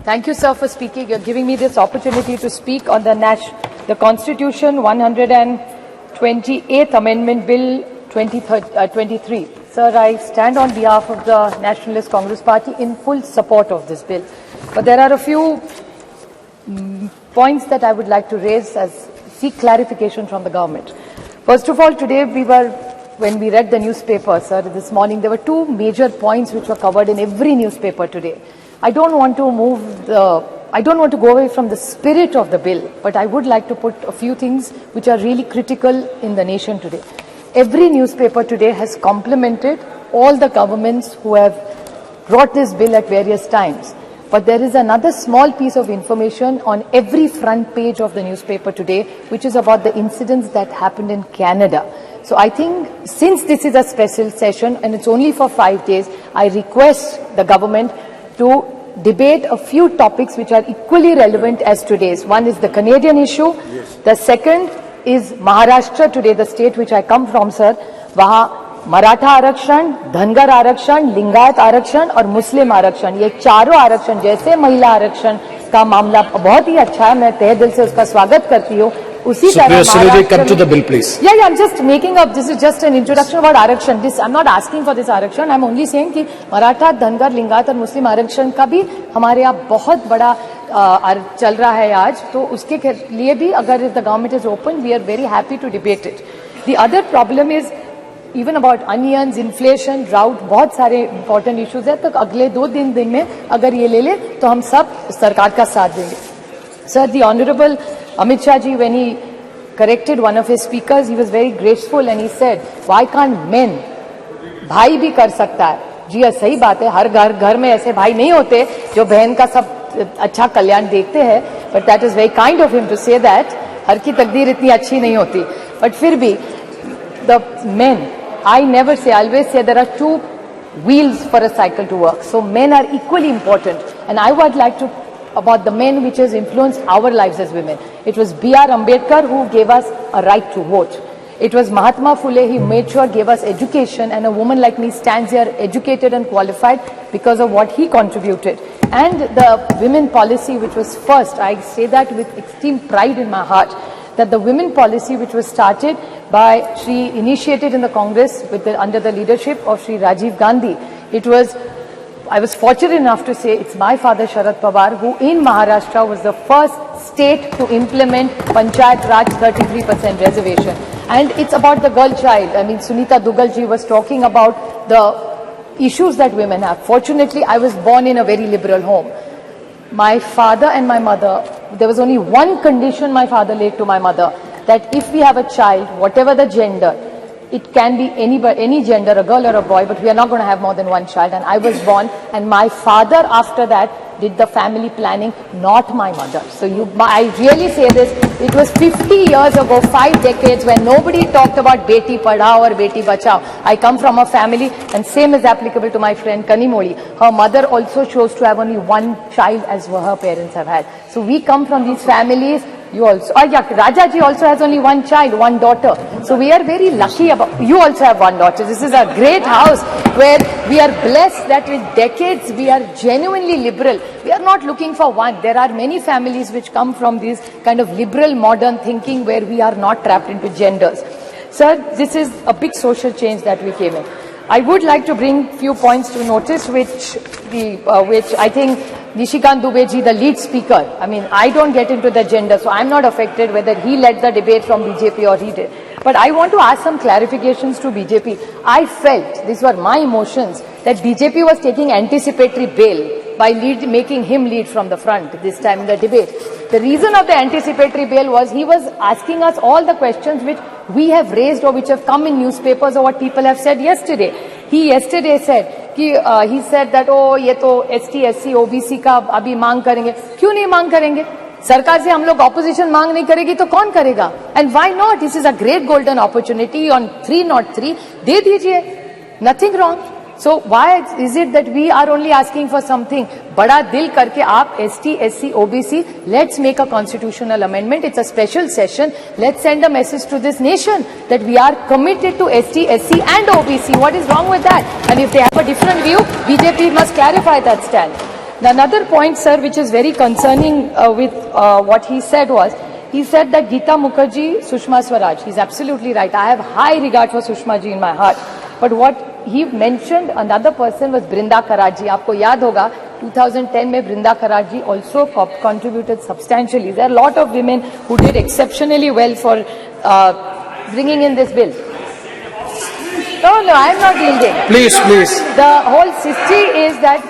Thank you, sir, for speaking. You're giving me this opportunity to speak on the Constitution 128th Amendment Bill 23. Sir, I stand on behalf of the Nationalist Congress Party in full support of this bill. But there are a few points that I would like to raise as seek clarification from the government. First of all, today when we read the newspaper, sir, this morning, there were two major points which were covered in every newspaper today. I don't want to go away from the spirit of the bill, but I would like to put a few things which are really critical in the nation today. Every newspaper today has complimented all the governments who have brought this bill at various times. But there is another small piece of information on every front page of the newspaper today, which is about the incidents that happened in Canada. So I think since this is a special session and it's only for 5 days, I request the government to debate a few topics which are equally relevant as today's. One is the Canadian issue. Yes. The second is Maharashtra today, the state which I come from, sir. Waha Maratha आरक्षण, धनगर आरक्षण, लिंगायत आरक्षण और मुस्लिम आरक्षण, ये चारों आरक्षण जैसे महिला आरक्षण का मामला बहुत ही अच्छा है, मैं तहे दिल से उसका स्वागत करती हूँ. उसी तरह come to the bill, please. Yeah, I'm just making up. This is just an introduction about आरक्षण. I'm not asking for this आरक्षण. I'm only saying कि मराठा, धनगर, लिंगायत और मुस्लिम आरक्षण का भी हमारे यहाँ बहुत बड़ा चल रहा है आज. तो उसके लिए भी अगर the government is open, we are very happy to debate it. The other problem is even about onions, inflation, drought, बहुत सारे important issues है. तो अगले 2 दिन में अगर ये ले ले तो हम सब सरकार का साथ देंगे. Sir, the Honorable Amit Shah ji, when he corrected one of his speakers, he was very graceful and he said, why can't men? भाई भी कर सकता है. जी सही बात है, हर घर में ऐसे भाई नहीं होते जो बहन का सब अच्छा कल्याण देखते हैं. But that is very kind of him to say that. हर की तकदीर इतनी अच्छी नहीं होती. But फिर भी the men, I never say, I always say there are 2 wheels for a cycle to work. So men are equally important. And I would like to, about the men which has influenced our lives as women. It was B.R. Ambedkar who gave us a right to vote. It was Mahatma Phule, he made sure gave us education, and a woman like me stands here educated and qualified because of what he contributed. And the women policy which was first, I say that with extreme pride in my heart, that the women policy which was started by initiated in the Congress under the leadership of Shri Rajiv Gandhi. I was fortunate enough to say it's my father Sharad Pawar who in Maharashtra was the first state to implement Panchayat Raj 33% reservation. And it's about the girl child. I mean, Sunita Dugal ji was talking about the issues that women have. Fortunately, I was born in a very liberal home. My father and my mother, there was only one condition my father laid to my mother, that if we have a child, whatever the gender, it can be any gender, a girl or a boy, but we are not going to have more than one child. And I was born, and my father after that did the family planning, not my mother. So I really say this, it was 50 years ago, 5 decades, when nobody talked about Beti Padhao or Beti Bachao. I come from a family, and same is applicable to my friend Kanimoli. Her mother also chose to have only one child as her parents have had. So we come from these families. You also, Rajaji also has only one child, one daughter. So we are very lucky you also have one daughter. This is a great house where we are blessed that with decades we are genuinely liberal. We are not looking for one. There are many families which come from this kind of liberal modern thinking where we are not trapped into genders. Sir, this is a big social change that we came in. I would like to bring few points to notice which I think Nishikant Dubey ji, the lead speaker, I mean, I don't get into the gender, so I'm not affected whether he led the debate from BJP or he did. But I want to ask some clarifications to BJP. I felt, these were my emotions, that BJP was taking anticipatory bail by making him lead from the front this time in the debate. The reason of the anticipatory bail was he was asking us all the questions which we have raised or which have come in newspapers or what people have said yesterday. He yesterday said, he said that, oh, ये तो ST, SC, OBC का अभी मांग करेंगे. क्यों नहीं मांग करेंगे? सरकार से हम लोग opposition मांग नहीं करेगी तो कौन करेगा? And why not? This is a great golden opportunity on 303. दे दीजिए. Nothing wrong. So why is it that we are only asking for something? बड़ा दिल करके आप ST, SC, OBC, let's make a constitutional amendment. It's a special session. Let's send a message to this nation that we are committed to ST, SC and OBC. What is wrong with that? And if they have a different view, BJP must clarify that stand. Another point, sir, which is very concerning with what he said was, he said that Geeta Mukherjee, Sushma Swaraj. He's absolutely right. I have high regard for Sushma ji in my heart. But what he mentioned, another person was Brinda Karaji. Aapko yaad hoga, 2010 mein Brinda Karaji also contributed substantially. There are a lot of women who did exceptionally well for bringing in this bill. No, I am not yielding. Please. The whole history is that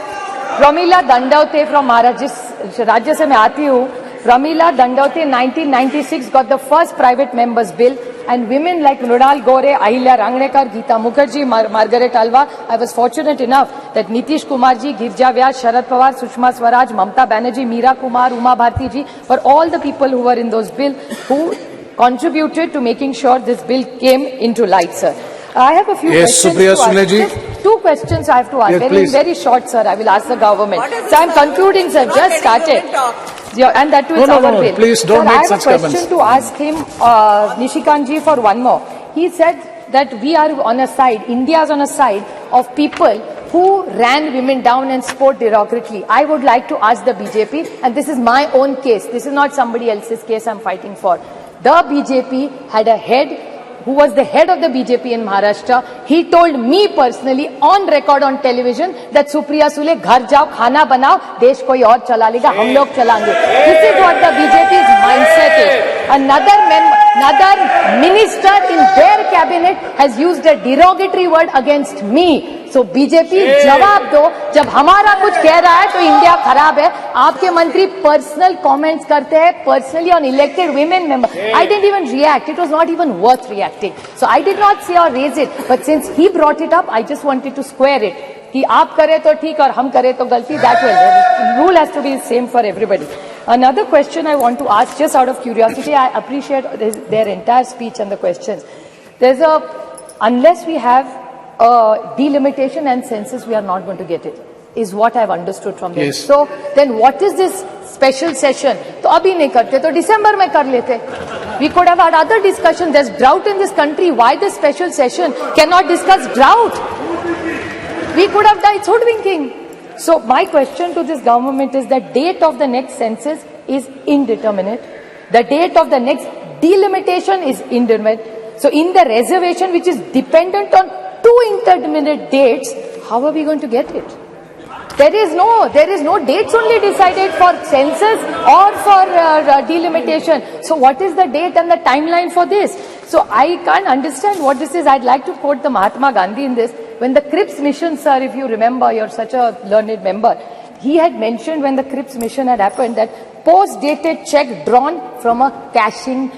Pramila Dandavate from Maharashtra, जिस राज्य से मैं आती हूँ, Pramila Dandavate 1996 got the first private members bill, and women like Mrunal Gore, Ahilya Rangnekar, Geeta Mukherjee, Margaret Alva. I was fortunate enough that Nitish Kumar ji, Girja Vyas, Sharad Pawar, Sushma Swaraj, Mamta Banerjee, Meera Kumar, Uma Bharti ji were all the people who were in those bills who contributed to making sure this bill came into light, sir. I have a few questions Supriya to ask. Sule ji. Just 2 questions I have to ask. Yes, very short, sir. I will ask the government. So I am concluding, sir. Just started. And that too is our bill. Please don't make such comments. I have a question to ask him, Nishikant ji, for one more. He said that we are on a side, India is on a side of people who ran women down and spoke derogatorily. I would like to ask the BJP, and this is my own case. This is not somebody else's case I am fighting for. The BJP had a head who was the head of the BJP in Maharashtra. He told me personally on record on television that Supriya Sule, ghar jao, khana banao, desh koi aur chala lega, hum log chalange. This is what the BJP's mindset is. Another minister in their cabinet has used a derogatory word against me. So BJP जवाब दो, जब हमारा कुछ कह रहा है तो India खराब है. आपके मंत्री पर्सनल कमेंट्स करते हैं personally on elected women member. I didn't even react. It was not even worth reacting. So I did not say or raise it. But since he brought it up, I just wanted to square it. कि आप करें तो ठीक और हम करें तो गलती. That way, the rule has to be the same for everybody. Another question I want to ask, just out of curiosity, I appreciate their entire speech and the questions. Unless we have delimitation and census, we are not going to get it, is what I've understood from them. Yes. So then what is this special session? तो अभी नहीं करते तो दिसंबर में कर लेते. We could have had other discussion. There's drought in this country. Why this special session? Cannot discuss drought. We could have done hoodwinking. So my question to this government is that date of the next census is indeterminate. The date of the next delimitation is indeterminate. So in the reservation, which is dependent on 2 indeterminate dates, how are we going to get it? There is no dates only decided for census or for delimitation. So what is the date and the timeline for this? So I can't understand what this is. I'd like to quote the Mahatma Gandhi in this. When the Cripps mission, sir, if you remember, you're such a learned member, he had mentioned when the Cripps mission had happened that post-dated check drawn from a crashing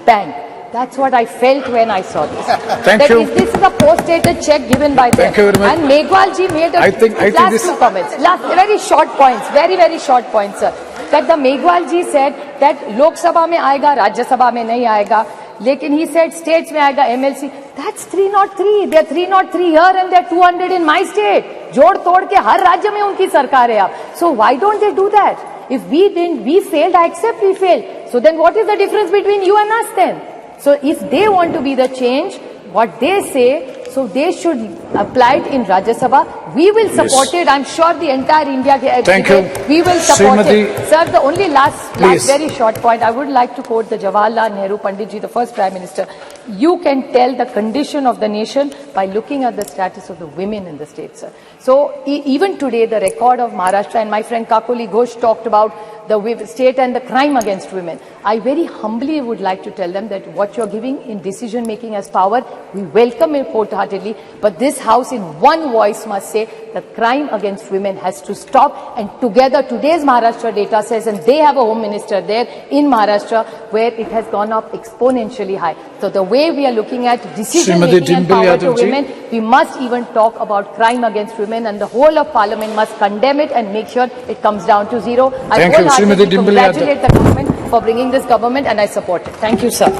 bank. That's what I felt when I saw this. Thank you. This is a post-dated check given by them. Thank you very much. And Megwal ji made last 2 comments. Very short points. Very short points, sir. That the Megwal ji said that Lok Sabha mein aayega, Rajya Sabha mein nahi aayega. Lekin he said states mein aayega MLC. That's 303. They're 303 here and they're 200 in my state. Jod tod ke har rajya mein unki sarkar hai ab. So why don't they do that? If we failed, I accept we failed. So then what is the difference between you and us then? So if they want to be the change, what they say, so they should apply it in Rajya Sabha. We will support it. I'm sure the entire India. Thank you. We will support Srimati, it. Sir, the only last very short point, I would like to quote the Jawaharlal Nehru Pandit ji, the first Prime Minister. You can tell the condition of the nation by looking at the status of the women in the state, sir. So even today, the record of Maharashtra, and my friend Kakoli Ghosh talked about the state and the crime against women. I very humbly would like to tell them that what you're giving in decision making as power, we welcome it wholeheartedly, but this house in one voice must say that crime against women has to stop, and together today's Maharashtra data says, and they have a home minister there in Maharashtra where it has gone up exponentially high. So the way we are looking at decision making and power to women, we must even talk about crime against women, and the whole of Parliament must condemn it and make sure it comes down to zero. I wholeheartedly congratulate the government for bringing this government, and I support it. Thank you, sir.